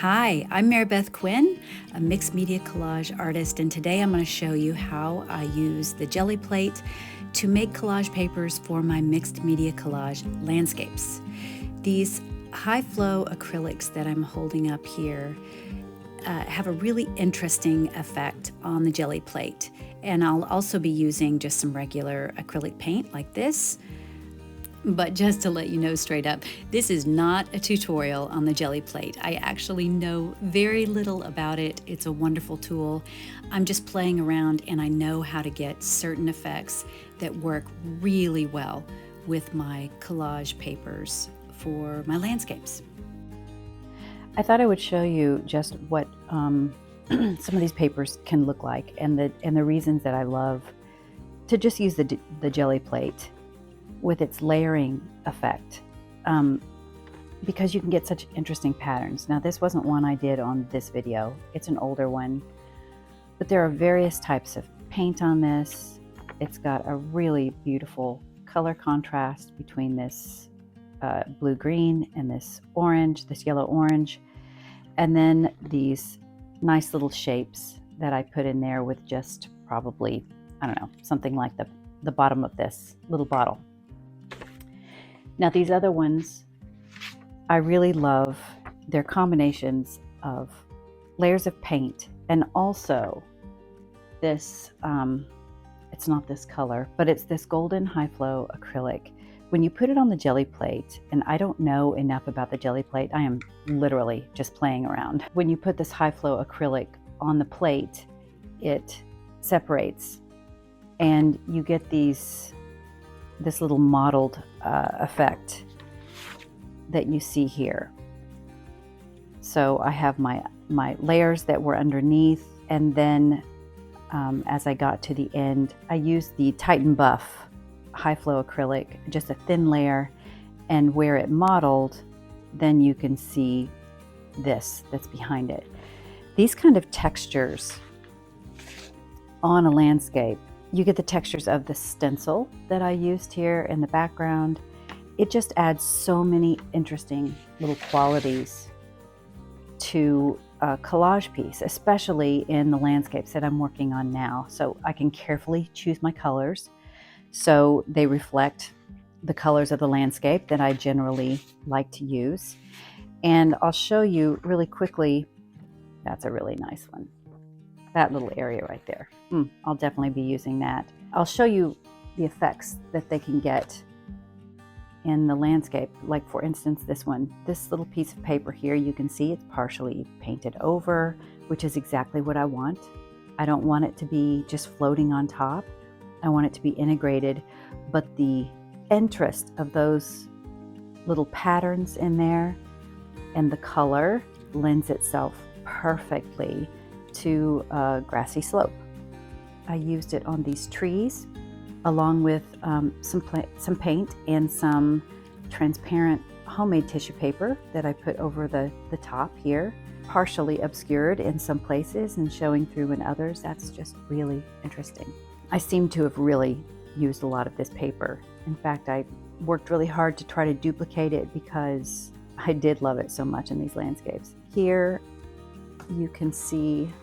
Hi, I'm Mary Beth Quinn, a mixed media collage artist, and today I'm going to show you how I use the Gelli Plate to make collage papers for my mixed media collage landscapes. These high flow acrylics that I'm holding up here have a really interesting effect on the Gelli Plate, and I'll also be using just some regular acrylic paint like this. But just to let you know straight up, this is not a tutorial on the Gelli Plate. I actually know very little about it. It's a wonderful tool. I'm just playing around and I know how to get certain effects that work really well with my collage papers for my landscapes. I thought I would show you just what some of these papers can look like and the reasons that I love to just use the Gelli Plate with its layering effect, because you can get such interesting patterns. Now, this wasn't one I did on this video. It's an older one, but there are various types of paint on this. It's got a really beautiful color contrast between this blue-green and this orange, this yellow-orange, and then these nice little shapes that I put in there with just probably, I don't know, something like the bottom of this little bottle. Now, these other ones, I really love their combinations of layers of paint and also this, it's not this color, but it's this golden high flow acrylic. When you put it on the Gelli Plate, and I don't know enough about the Gelli Plate, I am literally just playing around. When you put this high flow acrylic on the plate, it separates and you get this little mottled effect that you see here. So I have my layers that were underneath, and then as I got to the end, I used the Titan Buff high flow acrylic, just a thin layer, and where it mottled, then you can see this that's behind it. These kind of textures on a landscape, you get the textures of the stencil that I used here in the background. It just adds so many interesting little qualities to a collage piece, especially in the landscapes that I'm working on now. So I can carefully choose my colors so they reflect the colors of the landscape that I generally like to use. And I'll show you really quickly. That's a really nice one. That little area right there. I'll definitely be using that. I'll show you the effects that they can get in the landscape. Like, for instance, this one, this little piece of paper here, you can see it's partially painted over, which is exactly what I want. I don't want it to be just floating on top. I want it to be integrated, but the interest of those little patterns in there and the color lends itself perfectly to a grassy slope. I used it on these trees along with some paint and some transparent homemade tissue paper that I put over the top here, partially obscured in some places and showing through in others. That's just really interesting. I seem to have really used a lot of this paper. In fact, I worked really hard to try to duplicate it because I did love it so much in these landscapes. Here you can see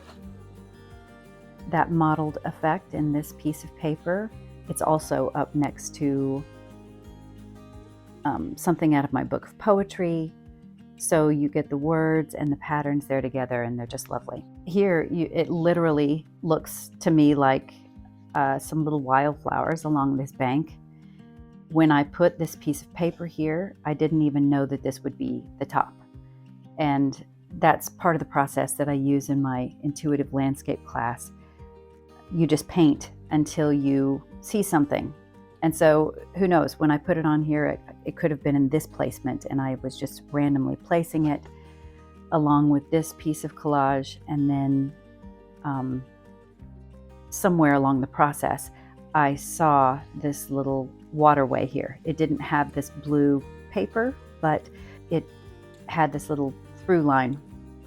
that mottled effect in this piece of paper. It's also up next to something out of my book of poetry. So you get the words and the patterns there together, and they're just lovely. Here, it literally looks to me like some little wildflowers along this bank. When I put this piece of paper here, I didn't even know that this would be the top. And that's part of the process that I use in my intuitive landscape class. You just paint until you see something. And so who knows, when I put it on here, it could have been in this placement, and I was just randomly placing it along with this piece of collage. And then somewhere along the process, I saw this little waterway here. It didn't have this blue paper, but it had this little through line,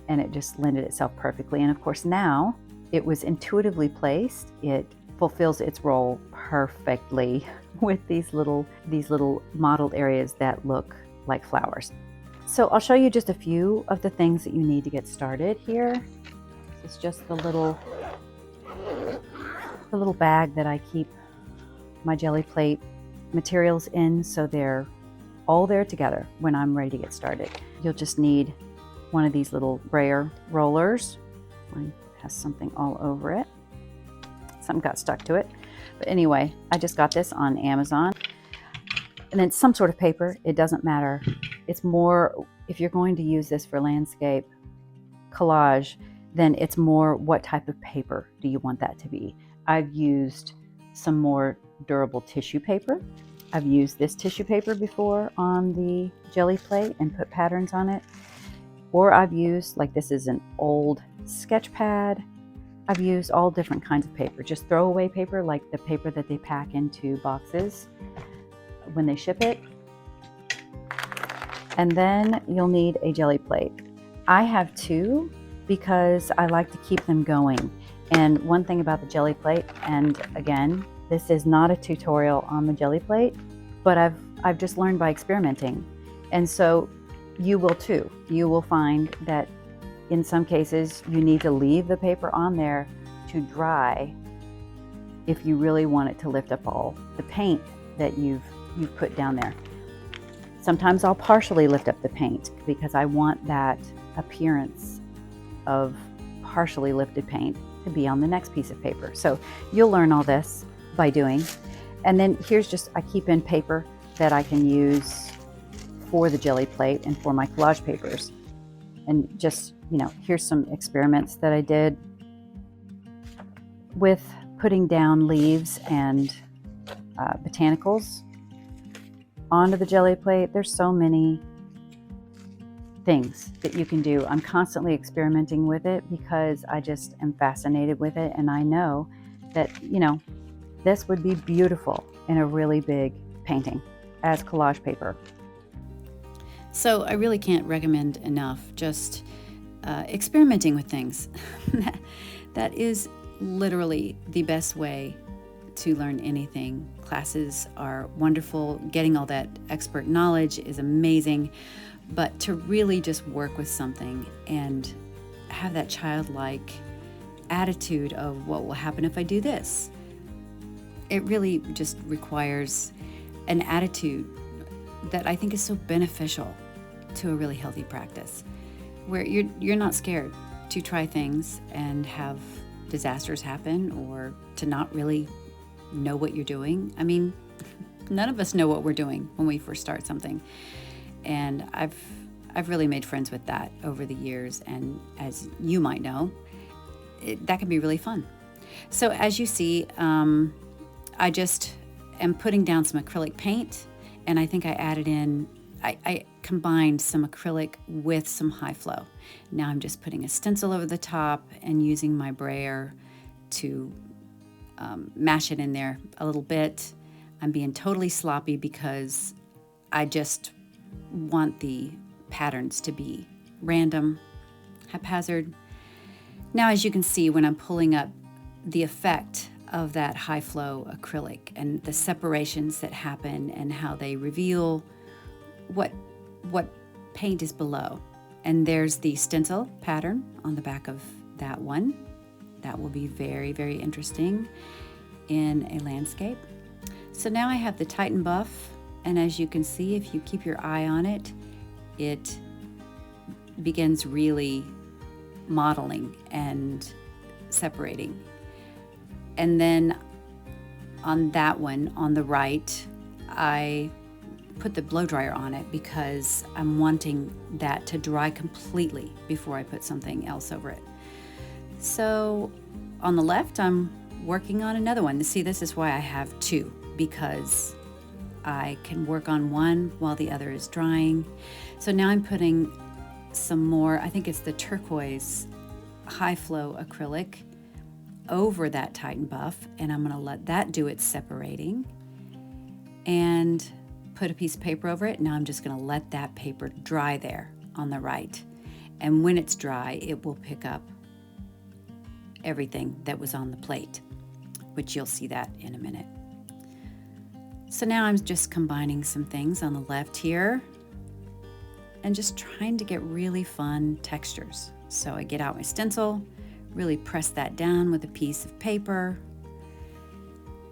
and it just lended itself perfectly. And of course, now it was intuitively placed. It fulfills its role perfectly with these little mottled areas that look like flowers. So I'll show you just a few of the things that you need to get started here. It's just the little bag that I keep my Gelli Plate materials in, so they're all there together when I'm ready to get started. You'll just need one of these little brayer rollers. Mine has something all over it. Something got stuck to it. But anyway, I just got this on Amazon. And then some sort of paper, it doesn't matter. It's more, if you're going to use this for landscape collage, then it's more what type of paper do you want that to be. I've used some more durable tissue paper. I've used this tissue paper before on the Gelli Plate and put patterns on it. Or I've used, like this is an old sketch pad. I've used all different kinds of paper, just throwaway paper, like the paper that they pack into boxes when they ship it. And then you'll need a Gelli Plate. I have two because I like to keep them going. And one thing about the Gelli Plate, and again, this is not a tutorial on the Gelli Plate, but I've just learned by experimenting. And so you will too. You will find that in some cases you need to leave the paper on there to dry if you really want it to lift up all the paint that you've put down there. Sometimes I'll partially lift up the paint because I want that appearance of partially lifted paint to be on the next piece of paper. So you'll learn all this by doing. And then here's just, I keep in paper that I can use for the Gelli Plate and for my collage papers. And just, you know, here's some experiments that I did with putting down leaves and botanicals onto the Gelli Plate. There's so many things that you can do. I'm constantly experimenting with it because I just am fascinated with it, and I know that, you know, this would be beautiful in a really big painting as collage paper. So I really can't recommend enough just experimenting with things. That is literally the best way to learn anything. Classes are wonderful. Getting all that expert knowledge is amazing. But to really just work with something and have that childlike attitude of what will happen if I do this, it really just requires an attitude that I think is so beneficial to a really healthy practice, where you're not scared to try things and have disasters happen, or to not really know what you're doing. I mean, none of us know what we're doing when we first start something. And I've really made friends with that over the years, and as you might know, that can be really fun. So as you see, I just am putting down some acrylic paint, and I think I added in, I combined some acrylic with some high flow. Now I'm just putting a stencil over the top and using my brayer to mash it in there a little bit. I'm being totally sloppy because I just want the patterns to be random, haphazard. Now, as you can see, when I'm pulling up the effect of that high flow acrylic and the separations that happen and how they reveal what paint is below. And there's the stencil pattern on the back of that one. That will be very, very interesting in a landscape. So now I have the Titan buff, and as you can see, if you keep your eye on it, it begins really modeling and separating. And then on that one, on the right, I put the blow dryer on it because I'm wanting that to dry completely before I put something else over it. So on the left, I'm working on another one. See, this is why I have two, because I can work on one while the other is drying. So now I'm putting some more, I think it's the Turquoise high flow acrylic over that Titan buff, and I'm going to let that do its separating and put a piece of paper over it. Now I'm just going to let that paper dry there on the right, and when it's dry, it will pick up everything that was on the plate, which you'll see that in a minute. So now I'm just combining some things on the left here, and just trying to get really fun textures. So I get out my stencil, really press that down with a piece of paper,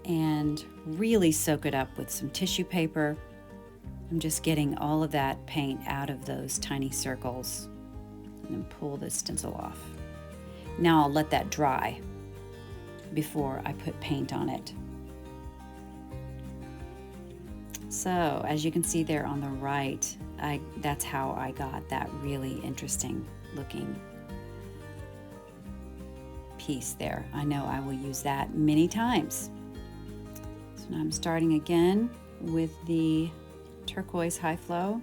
and really soak it up with some tissue paper. I'm just getting all of that paint out of those tiny circles, and then pull the stencil off. Now I'll let that dry before I put paint on it. So as you can see there on the right, that's how I got that really interesting looking piece there. I know I will use that many times. So now I'm starting again with the turquoise high flow,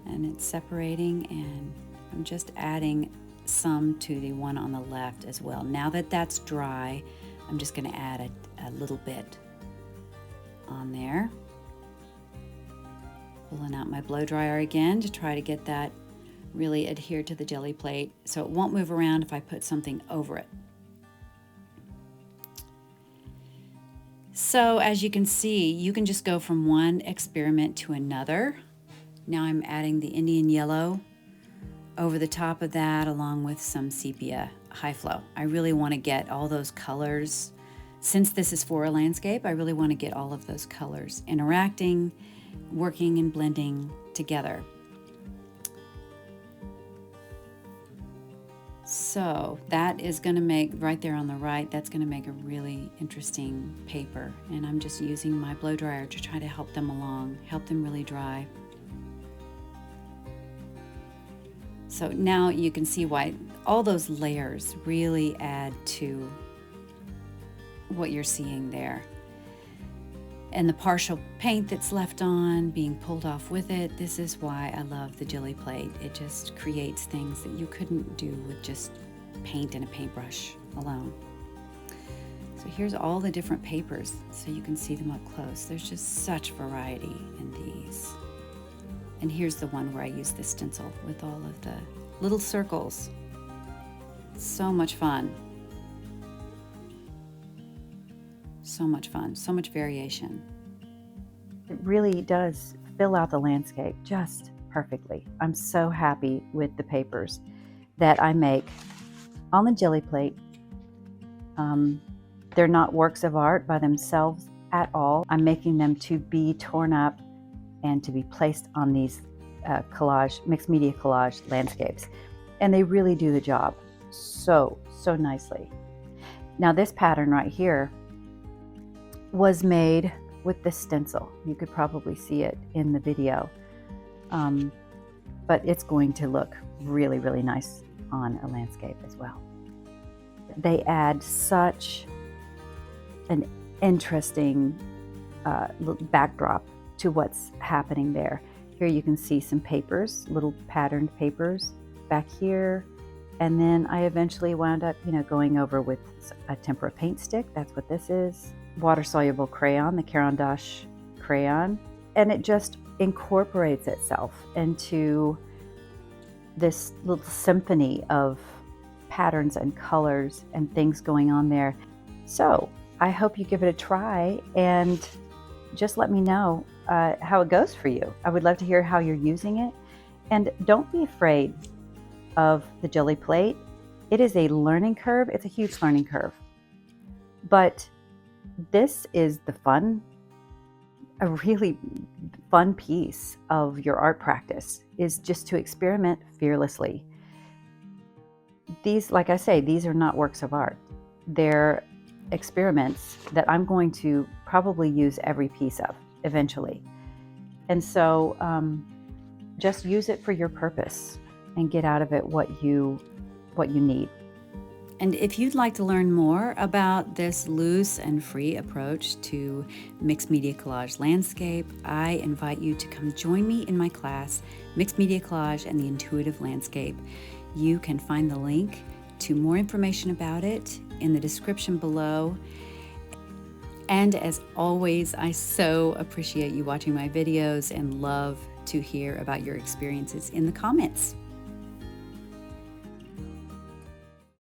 and it's separating, and I'm just adding some to the one on the left as well. Now that that's dry, I'm just going to add a little bit on there. Pulling out my blow dryer again to try to get that really adhered to the Gelli plate so it won't move around if I put something over it. So as you can see, you can just go from one experiment to another. Now I'm adding the Indian yellow over the top of that, along with some sepia high flow. I really want to get all those colors. Since this is for a landscape, I really want to get all of those colors interacting, working and blending together. So that is going to make, right there on the right, that's going to make a really interesting paper. And I'm just using my blow dryer to try to help them along, help them really dry. So now you can see why all those layers really add to what you're seeing there. And the partial paint that's left on being pulled off with it, this is why I love the Gelli plate. It just creates things that you couldn't do with just paint and a paintbrush alone. So here's all the different papers so you can see them up close. There's just such variety in these. And here's the one where I use the stencil with all of the little circles. So much fun. So much fun, so much variation. It really does fill out the landscape just perfectly. I'm so happy with the papers that I make on the Gelli plate. They're not works of art by themselves at all. I'm making them to be torn up and to be placed on these collage, mixed media collage landscapes. And they really do the job so nicely. Now this pattern right here was made with this stencil. You could probably see it in the video, but it's going to look really nice on a landscape as well. They add such an interesting backdrop to what's happening there. Here you can see some papers, little patterned papers back here. And then I eventually wound up, going over with a tempera paint stick. That's what this is. Water-soluble crayon, the Caran d'Ache crayon. And it just incorporates itself into this little symphony of patterns and colors and things going on there. So I hope you give it a try and just let me know how it goes for you. I would love to hear how you're using it. And don't be afraid of the Gelli plate. It is a learning curve. It's a huge learning curve. But this is a really fun piece of your art practice, is just to experiment fearlessly. These, like I say, these are not works of art. They're experiments that I'm going to probably use every piece of eventually. And so just use it for your purpose and get out of it what you need. And if you'd like to learn more about this loose and free approach to mixed media collage landscape, I invite you to come join me in my class, Mixed Media Collage and the Intuitive Landscape. You can find the link to more information about it in the description below. And as always, I so appreciate you watching my videos and love to hear about your experiences in the comments.